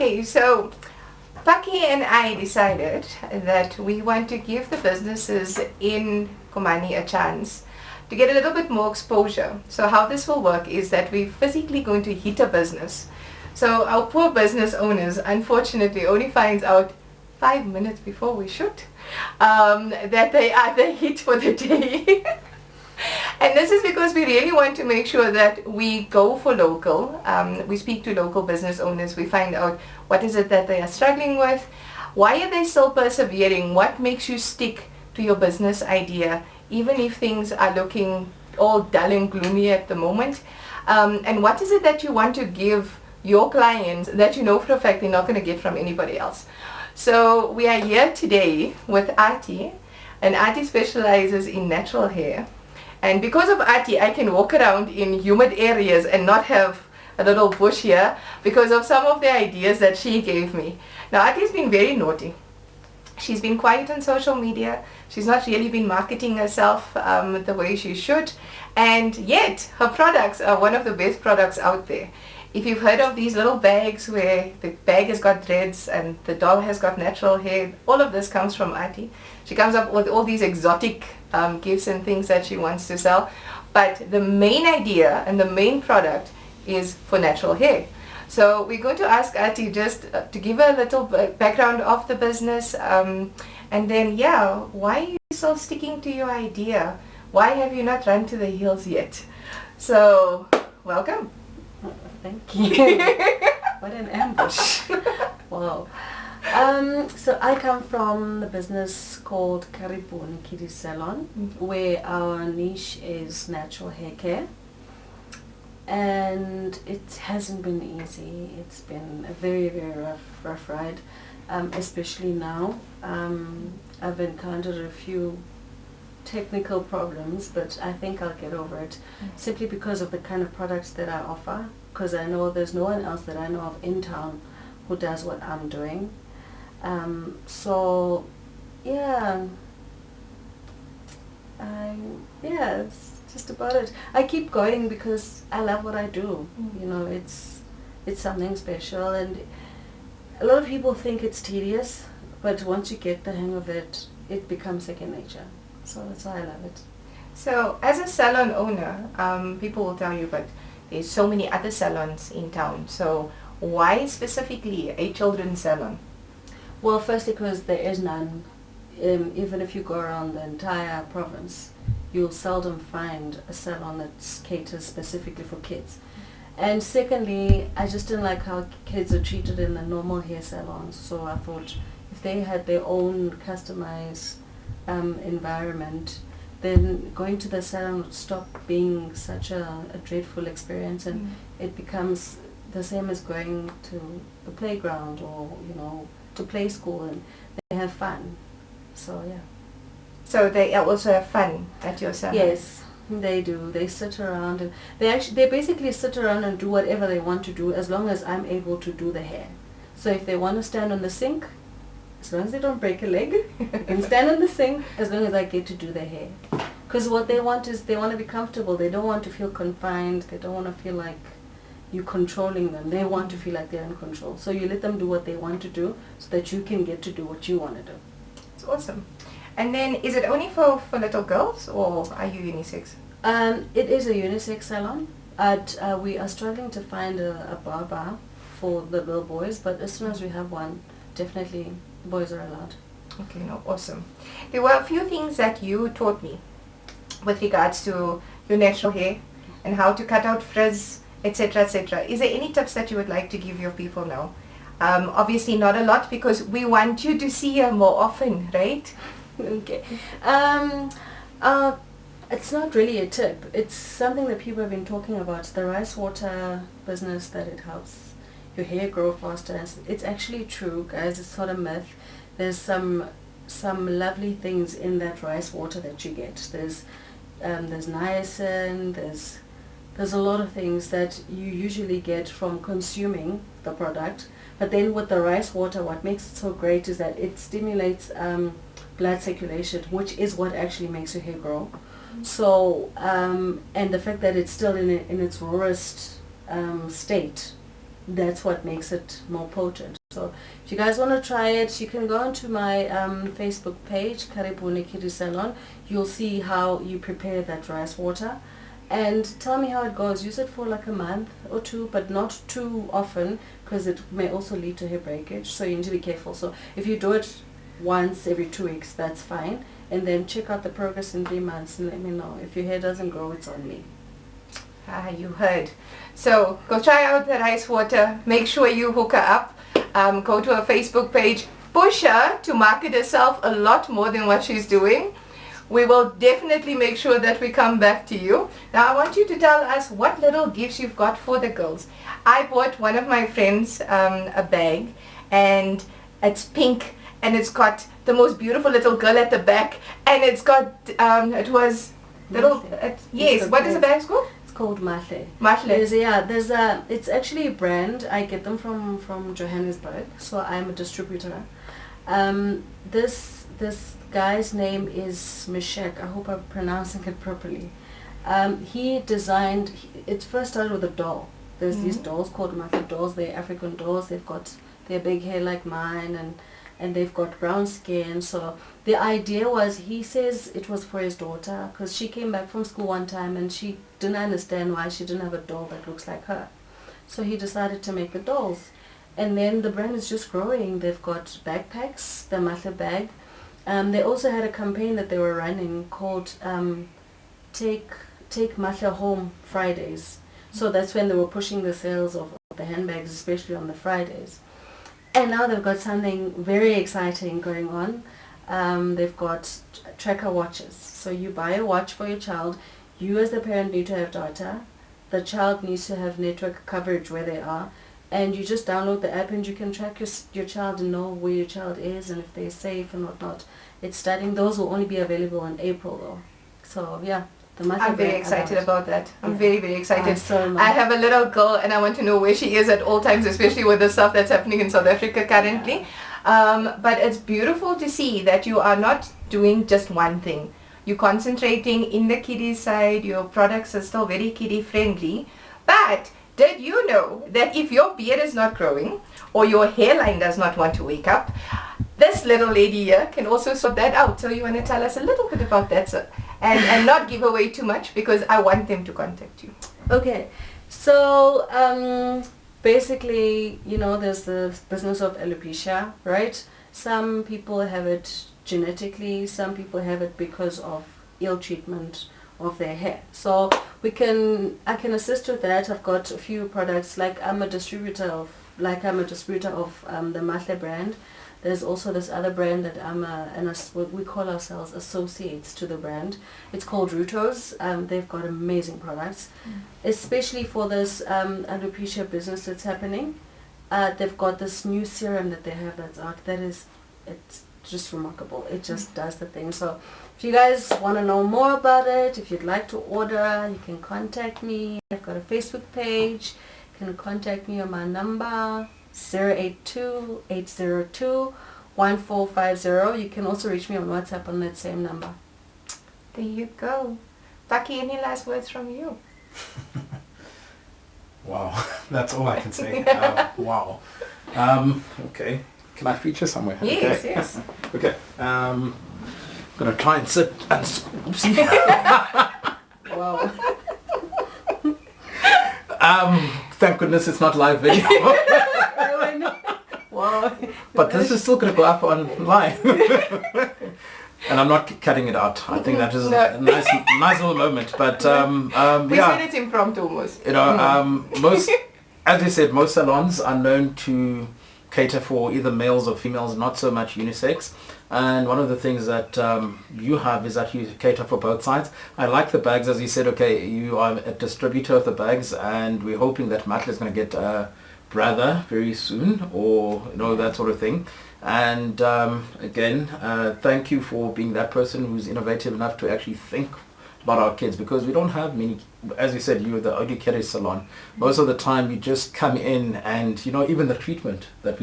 Okay, so Paki and I decided that we want to give the businesses in Komani a chance to get a little bit more exposure. So how this will work is that we're physically going to hit a business. So our poor business owners unfortunately only finds out 5 minutes before we shoot that they are the hit for the day. And this is because we really want to make sure that we go for local. We speak to local business owners. We find out what is it that they are struggling with. Why are they still persevering? What makes you stick to your business idea, even if things are looking all dull and gloomy at the moment? And what is it that you want to give your clients that you know for a fact they're not going to get from anybody else? So we are here today with Ati, and Ati specializes in natural hair. And because of Ati, I can walk around in humid areas and not have a little bush here because of some of the ideas that she gave me. Now, Ati's been very naughty. She's been quiet on social media. She's not really been marketing herself the way she should. And yet, her products are one of the best products out there. If you've heard of these little bags where the bag has got dreads and the doll has got natural hair, all of this comes from Ati. She comes up with all these exotic gifts and things that she wants to sell. But the main idea and the main product is for natural hair. So we're going to ask Ati just to give her a little background of the business. And then, yeah, why are you still sticking to your idea? Why have you not run to the hills yet? So, welcome. Thank you. What an ambush. Wow. So I come from the business called Karibuni Kiddie Salon, where our niche is natural hair care. And it hasn't been easy. It's been a very, very rough ride, especially now. I've encountered a few technical problems, but I think I'll get over it simply because of the kind of products that I offer, because I know there's no one else that I know of in town who does what I'm doing. So yeah, it's just about it. I keep going because I love what I do. You know, it's something special, and a lot of people think it's tedious, but once you get the hang of it, it becomes second nature. So that's why I love it. So as a salon owner, people will tell you, but there's so many other salons in town. So why specifically a children's salon? Well, firstly, because there is none. Even if you go around the entire province, you'll seldom find a salon that caters specifically for kids. And secondly, I just didn't like how kids are treated in the normal hair salons. So I thought if they had their own customized environment, then going to the salon would stop being such a dreadful experience, and it becomes the same as going to the playground or, you know, to play school, and they have fun. So yeah. So they also have fun at your salon? Yes, they do. They sit around and they basically sit around and do whatever they want to do as long as I'm able to do the hair. So if they want to stand on the sink, as long as they don't break a leg, they can stand on the sink as long as I get to do their hair. Because what they want is they want to be comfortable. They don't want to feel confined. They don't want to feel like you're controlling them. They want to feel like they're in control. So you let them do what they want to do so that you can get to do what you want to do. It's awesome. And then is it only for little girls, or are you unisex? It is a unisex salon. We are struggling to find a barber for the little boys, but as soon as we have one, definitely boys are allowed. Okay, no, awesome. There were a few things that you taught me with regards to your natural hair and how to cut out frizz, etc., etc. Is there any tips that you would like to give your people now? Obviously not a lot, because we want you to see her more often, right? Okay. It's not really a tip. It's something that people have been talking about. The rice water business, that it helps your hair grow faster. It's actually true, guys. It's not a myth. There's some lovely things in that rice water that you get. There's niacin. There's a lot of things that you usually get from consuming the product. But then with the rice water, what makes it so great is that it stimulates blood circulation, which is what actually makes your hair grow. So, and the fact that it's still in its rawest state, that's what makes it more potent. So if you guys want to try it, you can go onto my Facebook page, Karibuni Kitty Salon. You'll see how you prepare that rice water. And tell me how it goes. Use it for like a month or two, but not too often, because it may also lead to hair breakage. So you need to be careful. So if you do it once every 2 weeks, that's fine. And then check out the progress in 3 months and let me know. If your hair doesn't grow, it's on me. Ah, you heard. So go try out the rice water. Make sure you hook her up. Go to her Facebook page. Push her to market herself a lot more than what she's doing. We will definitely make sure that we come back to you. Now I want you to tell us what little gifts you've got for the girls. I bought one of my friends a bag, and it's pink, and it's got the most beautiful little girl at the back, and it's got it was little yes. What is the bag called? It's called Mahle. Mahle. It's actually a brand. I get them from Johannesburg, so I'm a distributor. This guy's name is Mishek. I hope I'm pronouncing it properly. He designed. It first started with a doll. There's these dolls called Mahle dolls. They're African dolls. They're big hair like mine, and they've got brown skin. So the idea was, he says it was for his daughter, because she came back from school one time and she didn't understand why she didn't have a doll that looks like her. So he decided to make the dolls. And then the brand is just growing. They've got backpacks, the Mahle bag. They also had a campaign that they were running called Take Mahle Home Fridays. So that's when they were pushing the sales of the handbags, especially on the Fridays. And now they've got something very exciting going on. They've got tracker watches. So you buy a watch for your child. You as the parent need to have data. The child needs to have network coverage where they are. And you just download the app and you can track your child and know where your child is and if they're safe and whatnot. It's starting. Those will only be available in April though. So yeah. I'm very excited about that. I'm very, very excited. So I have a little girl and I want to know where she is at all times, especially with the stuff that's happening in South Africa currently. But it's beautiful to see that you are not doing just one thing. You're concentrating in the kiddie side. Your products are still very kiddie friendly. But did you know that if your beard is not growing or your hairline does not want to wake up, this little lady here can also sort that out. So you want to tell us a little bit about that, sir? And not give away too much, because I want them to contact you. Okay, so basically, there's the business of alopecia, right? Some people have it genetically, some people have it because of ill treatment of their hair. So I can assist with that. I've got a few products. I'm a distributor of the Mahle brand. There's also this other brand that we call ourselves associates to the brand. It's called Rutos. They've got amazing products, especially for this alopecia business that's happening. They've got this new serum that they have that's out. It's just remarkable. It just does the thing. So if you guys want to know more about it, if you'd like to order, you can contact me. I've got a Facebook page. You can contact me on my number, 082-802-1450. You can also reach me on WhatsApp on that same number. There you go. Taki, any last words from you? Wow, that's all I can say. Wow. Okay. Can I feature somewhere? Yes, okay. yes. Okay. I'm gonna try and sit and oopsie. Wow. Thank goodness it's not live video. Wow. But this is still gonna go up online. And I'm not cutting it out. I think that is a nice little moment. But we yeah. said it's impromptu almost. Most, as you said, most salons are known to cater for either males or females, not so much unisex. And one of the things that you have is that you cater for both sides. I like the bags, as you said. Okay, you are a distributor of the bags, and we're hoping that Mahle is going to get a brother very soon, or that sort of thing. And again, thank you for being that person who's innovative enough to actually think about our kids, because we don't have many. As you said, you're the only kiddie salon. Most of the time you just come in and even the treatment that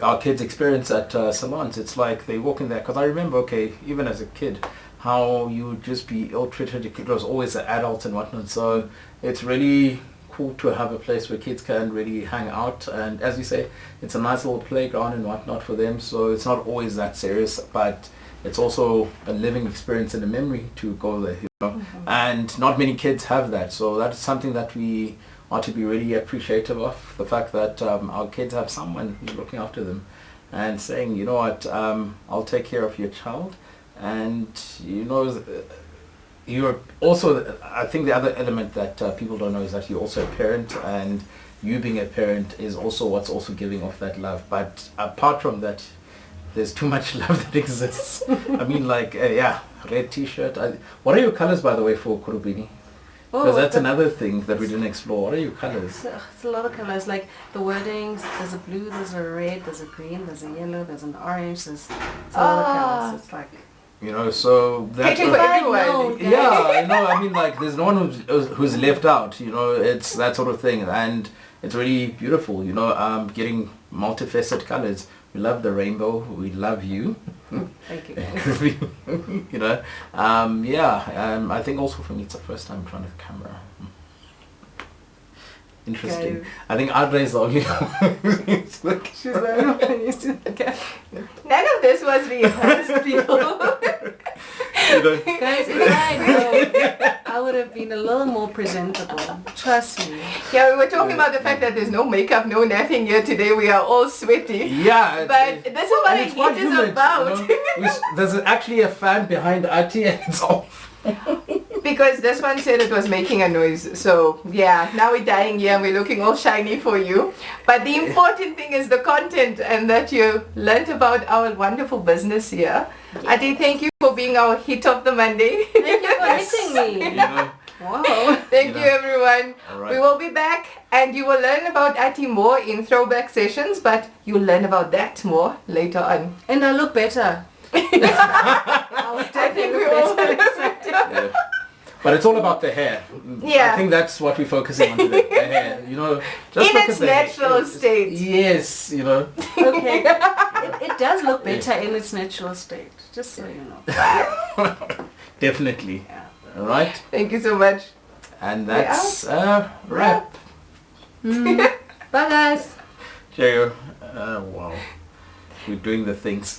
our kids experience at salons, it's like they walk in there, because I remember, even as a kid, how you would just be ill-treated. It was always the adults and whatnot. So it's really cool to have a place where kids can really hang out, and as you say, it's a nice little playground and whatnot for them, so it's not always that serious, but it's also a living experience and a memory to go there, you know. And not many kids have that, so that's something that we want to be really appreciative of, the fact that our kids have someone who's looking after them and saying, you know what, I'll take care of your child. And you know, you're also, I think the other element that people don't know is that you're also a parent, and you being a parent is also what's also giving off that love. But apart from that, there's too much love that exists. I mean, like, yeah, red t-shirt. What are your colors, by the way, for Kurubini? Because that's another thing that we didn't explore. What are your colors? It's a lot of colors, like the wordings. There's a blue, there's a red, there's a green, there's a yellow, there's an orange. It's a lot of colors. It's like, you know, so that's for everyone. yeah, you know, I mean, like, there's no one who's left out, you know, it's that sort of thing, and it's really beautiful, you know, getting multifaceted colors. We love the rainbow, we love you. thank you. You know, I think also for me it's the first time in front of the camera. Interesting. Go. I think Adré is the only one. She's the only one used to None of this was rehearsed, people. You know, Guys, if I know, I would have been a little more presentable. Trust me. Yeah, we were talking about the fact that there's no makeup, no nothing here today. We are all sweaty. yeah, But this is what a quite Hit is humid, about. you know. There's actually a fan behind Ati and it's off. Because this one said it was making a noise. So yeah, now we're dying here and we're looking all shiny for you. But the important thing is the content, and that you learnt about our wonderful business here. Yes. Ati, thank you for being our hit of the Monday. Thank you for hitting me. You know, Wow. Thank You you know. everyone. All right. We will be back and you will learn about Ati more in throwback sessions, but you'll learn about that more later on. And I look better. I will I think definitely we look all better. yeah. But it's all about the hair. Yeah. I think that's what we're focusing on today. The hair, you know. Just In look its at the hair. natural state. Yes, you know. Okay. It does look better in its natural state, just so you know. Definitely. Yeah. All right. Thank you so much. And that's wrap. Bye guys. Cheerio. Wow. We're doing the things.